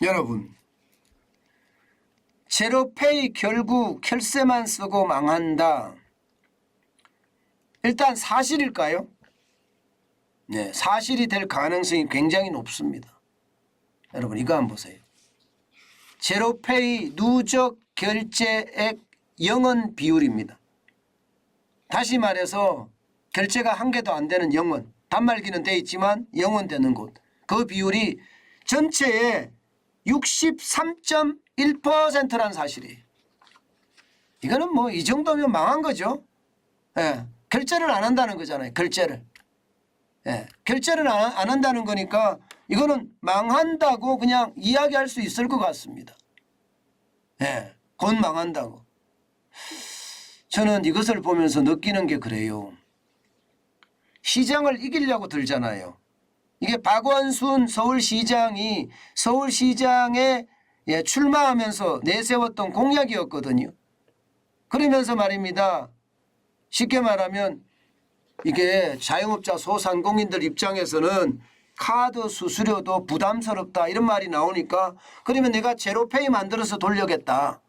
여러분, 제로페이 결국 혈세만 쓰고 망한다. 일단 사실일까요? 네, 사실이 될 가능성이 굉장히 높습니다. 여러분 이거 한번 보세요. 제로페이 누적 결제액 영원 비율입니다. 다시 말해서 결제가 한 개도 안 되는 영원, 단말기는 돼 있지만 영원 되는 곳, 그 비율이 전체의 63.1%라는 사실이에요. 이거는 뭐 이 정도면 망한 거죠. 예, 결제를 안 한다는 거잖아요. 결제를. 예, 결제를 안 한다는 거니까 이거는 망한다고 그냥 이야기할 수 있을 것 같습니다. 예, 곧 망한다고. 저는 이것을 보면서 느끼는 게 그래요. 시장을 이기려고 들잖아요. 이게 박원순 서울시장이 서울시장에 출마하면서 내세웠던 공약이었거든요. 그러면서 말입니다. 쉽게 말하면 이게 자영업자 소상공인들 입장에서는 카드 수수료도 부담스럽다 이런 말이 나오니까 그러면 내가 제로페이 만들어서 돌려겠다.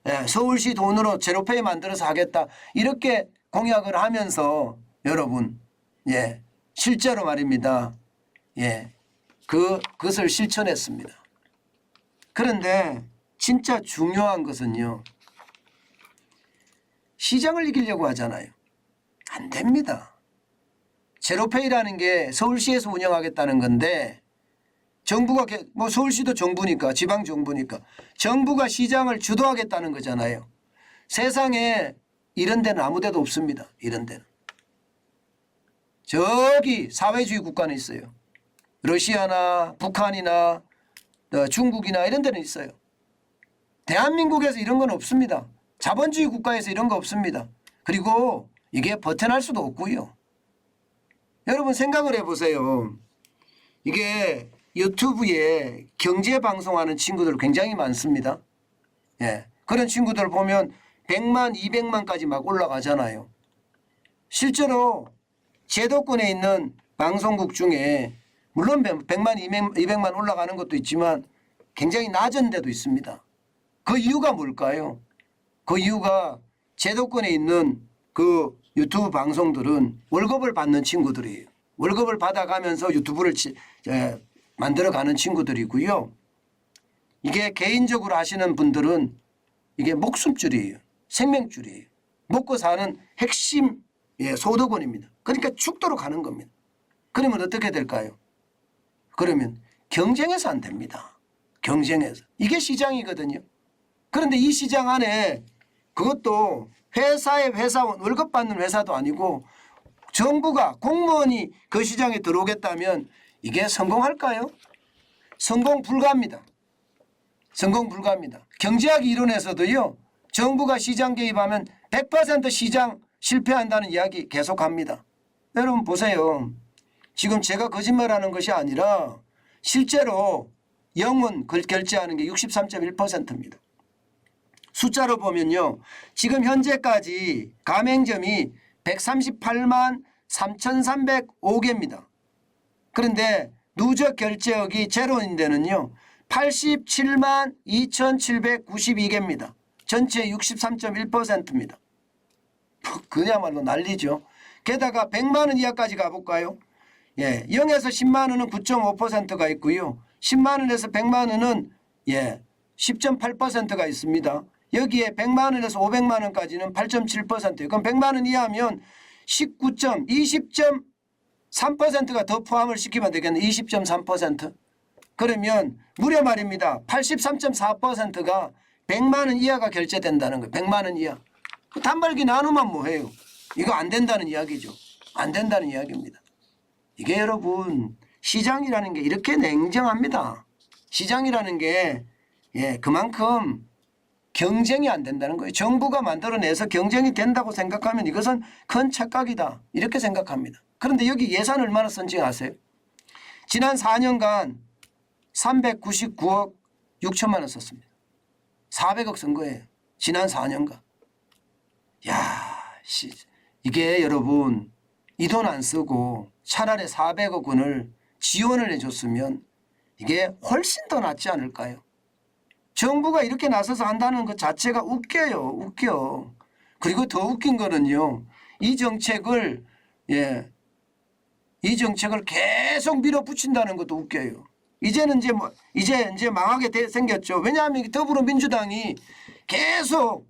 예, 서울시 돈으로 제로페이 만들어서 하겠다. 이렇게 공약을 하면서 여러분, 예, 실제로 말입니다. 예, 그것을 실천했습니다. 그런데 진짜 중요한 것은요. 시장을 이기려고 하잖아요. 안 됩니다. 제로페이라는 게 서울시에서 운영하겠다는 건데 정부가 뭐 서울시도 정부니까 지방 정부니까 정부가 시장을 주도하겠다는 거잖아요. 세상에 이런 데는 아무 데도 없습니다. 이런 데는. 저기 사회주의 국가는 있어요. 러시아나 북한이나 중국이나 이런 데는 있어요. 대한민국에서 이런 건 없습니다. 자본주의 국가에서 이런 거 없습니다. 그리고 이게 버텨날 수도 없고요. 여러분 생각을 해보세요. 이게 유튜브에 경제방송하는 친구들 굉장히 많습니다. 예, 그런 친구들 보면 100만, 200만까지 막 올라가잖아요. 실제로 제도권에 있는 방송국 중에 물론 100만, 200만 올라가는 것도 있지만 굉장히 낮은 데도 있습니다. 그 이유가 뭘까요? 그 이유가 제도권에 있는 그 유튜브 방송들은 월급을 받는 친구들이에요. 월급을 받아가면서 유튜브를 만들어가는 친구들이고요. 이게 개인적으로 하시는 분들은 이게 목숨줄이에요. 생명줄이에요. 먹고 사는 핵심 소득원입니다. 그러니까 죽도록 가는 겁니다. 그러면 어떻게 될까요? 그러면 경쟁해서 안 됩니다. 경쟁해서. 이게 시장이거든요. 그런데 이 시장 안에 그것도 회사의 회사원, 월급 받는 회사도 아니고 정부가 공무원이 그 시장에 들어오겠다면 이게 성공할까요? 성공 불가합니다. 성공 불가합니다. 경제학 이론에서도요. 정부가 시장 개입하면 100% 시장 실패한다는 이야기 계속합니다. 여러분 보세요. 지금 제가 거짓말하는 것이 아니라 실제로 영원 결제하는 게 63.1%입니다. 숫자로 보면요. 지금 현재까지 가맹점이 138만 3,305개입니다. 그런데 누적 결제액이 제로인 데는요. 87만 2,792개입니다. 전체 63.1%입니다. 그야말로 난리죠. 게다가 100만 원 이하까지 가볼까요? 예, 0에서 10만 원은 9.5%가 있고요. 10만 원에서 100만 원은 10.8%가 있습니다. 여기에 100만 원에서 500만 원까지는 8.7%예요. 그럼 100만 원 이하면 20.3%가 더 포함을 시키면 되겠네. 20.3%. 그러면 무려 말입니다. 83.4%가 100만 원 이하가 결제된다는 거예요. 100만 원 이하. 단말기 나누면 뭐해요. 이거 안 된다는 이야기죠. 안 된다는 이야기입니다. 이게 여러분 시장이라는 게 이렇게 냉정합니다. 시장이라는 게 그만큼 경쟁이 안 된다는 거예요. 정부가 만들어내서 경쟁이 된다고 생각하면 이것은 큰 착각이다. 이렇게 생각합니다. 그런데 여기 예산 얼마나 썼는지 아세요? 지난 4년간 399억 6천만 원 썼습니다. 400억 쓴 거예요. 지난 4년간. 이게 여러분 이 돈 안 쓰고 차라리 400억 원을 지원을 해줬으면 이게 훨씬 더 낫지 않을까요? 정부가 이렇게 나서서 한다는 것 자체가 웃겨요. 웃겨. 그리고 더 웃긴 거는요. 이 정책을 계속 밀어붙인다는 것도 웃겨요. 이제는 이제 망하게 생겼죠. 왜냐하면 더불어민주당이 계속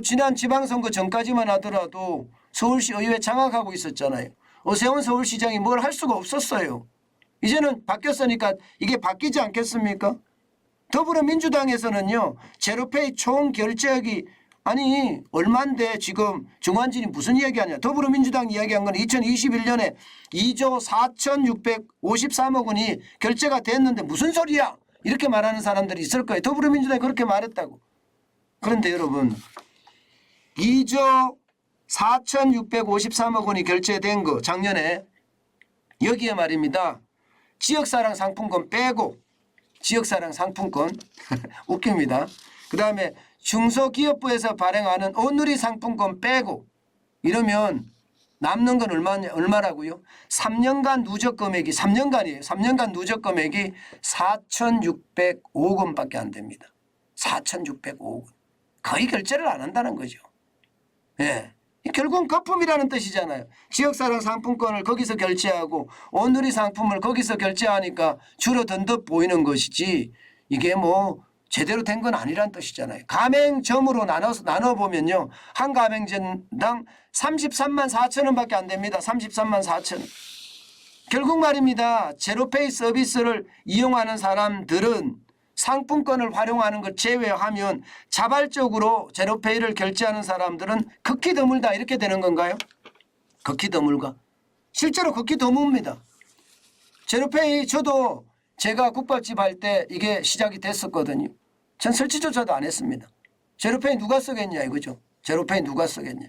지난 지방선거 전까지만 하더라도 서울시 의회 장악하고 있었잖아요. 오세훈 서울시장이 뭘 할 수가 없었어요. 이제는 바뀌었으니까 이게 바뀌지 않겠습니까? 더불어민주당에서는요. 제로페이 총 결제액이 아니 얼만데 지금 정환진이 무슨 이야기하냐. 더불어민주당 이야기한 건 2021년에 2조 4,653억 원이 결제가 됐는데 무슨 소리야. 이렇게 말하는 사람들이 있을 거예요. 더불어민주당이 그렇게 말했다고. 그런데 여러분 2조 4,653억 원이 결제된 거 작년에 여기에 말입니다. 지역사랑 상품권 빼고 지역사랑 상품권 웃깁니다. 그다음에 중소기업부에서 발행하는 온누리 상품권 빼고 이러면 남는 건 얼마라고요? 3년간 누적 금액이 3년간이에요. 3년간 누적 금액이 4,605억 원밖에 안 됩니다. 4,605억 원. 거의 결제를 안 한다는 거죠. 예. 결국은 거품이라는 뜻이잖아요. 지역사랑 상품권을 거기서 결제하고 온누리 상품을 거기서 결제하니까 줄어든 듯 보이는 것이지 이게 제대로 된 건 아니란 뜻이잖아요. 가맹점으로 나눠보면요. 한 가맹점당 33만 4천 원밖에 안 됩니다. 33만 4천 원. 결국 말입니다. 제로페이 서비스를 이용하는 사람들은 상품권을 활용하는 것 제외하면 자발적으로 제로페이를 결제하는 사람들은 극히 드물다 이렇게 되는 건가요? 극히 드물가. 실제로 극히 드뭅니다. 제로페이 저도 제가 국밥집 할 때 이게 시작이 됐었거든요. 전 설치조차도 안 했습니다. 제로페이 누가 쓰겠냐 이거죠. 제로페이 누가 쓰겠냐.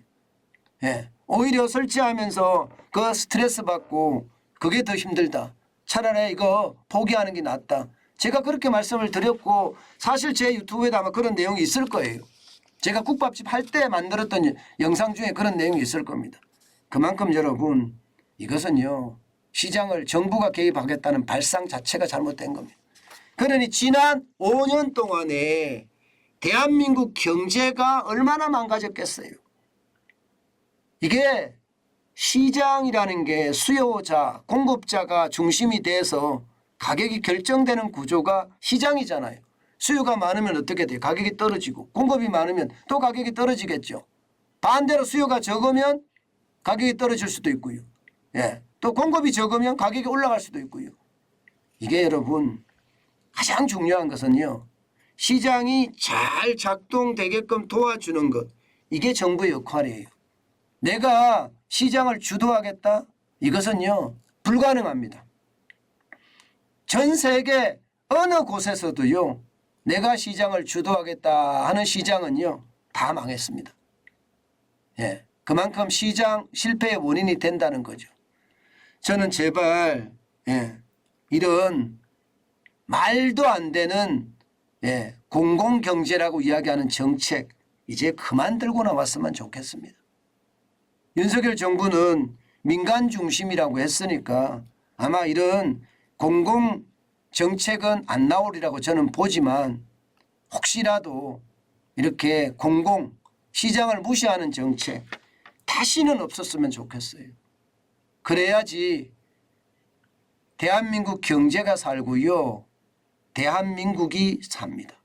예. 오히려 설치하면서 그 스트레스 받고 그게 더 힘들다. 차라리 이거 포기하는 게 낫다. 제가 그렇게 말씀을 드렸고 사실 제 유튜브에도 아마 그런 내용이 있을 거예요. 제가 국밥집 할 때 만들었던 영상 중에 그런 내용이 있을 겁니다. 그만큼 여러분 이것은요. 시장을 정부가 개입하겠다는 발상 자체가 잘못된 겁니다. 그러니 지난 5년 동안에 대한민국 경제가 얼마나 망가졌겠어요. 이게 시장이라는 게 수요자, 공급자가 중심이 돼서 가격이 결정되는 구조가 시장이잖아요. 수요가 많으면 어떻게 돼요? 가격이 떨어지고 공급이 많으면 또 가격이 떨어지겠죠. 반대로 수요가 적으면 가격이 떨어질 수도 있고요. 예. 또 공급이 적으면 가격이 올라갈 수도 있고요. 이게 여러분 가장 중요한 것은요. 시장이 잘 작동되게끔 도와주는 것. 이게 정부의 역할이에요. 내가 시장을 주도하겠다? 이것은요. 불가능합니다. 전 세계 어느 곳에서도요. 내가 시장을 주도하겠다 하는 시장은요. 다 망했습니다. 예, 그만큼 시장 실패의 원인이 된다는 거죠. 저는 제발 이런 말도 안 되는 공공경제라고 이야기하는 정책 이제 그만 들고 나왔으면 좋겠습니다. 윤석열 정부는 민간 중심이라고 했으니까 아마 이런 공공정책은 안 나오리라고 저는 보지만 혹시라도 이렇게 시장을 무시하는 정책 다시는 없었으면 좋겠어요. 그래야지 대한민국 경제가 살고요. 대한민국이 삽니다.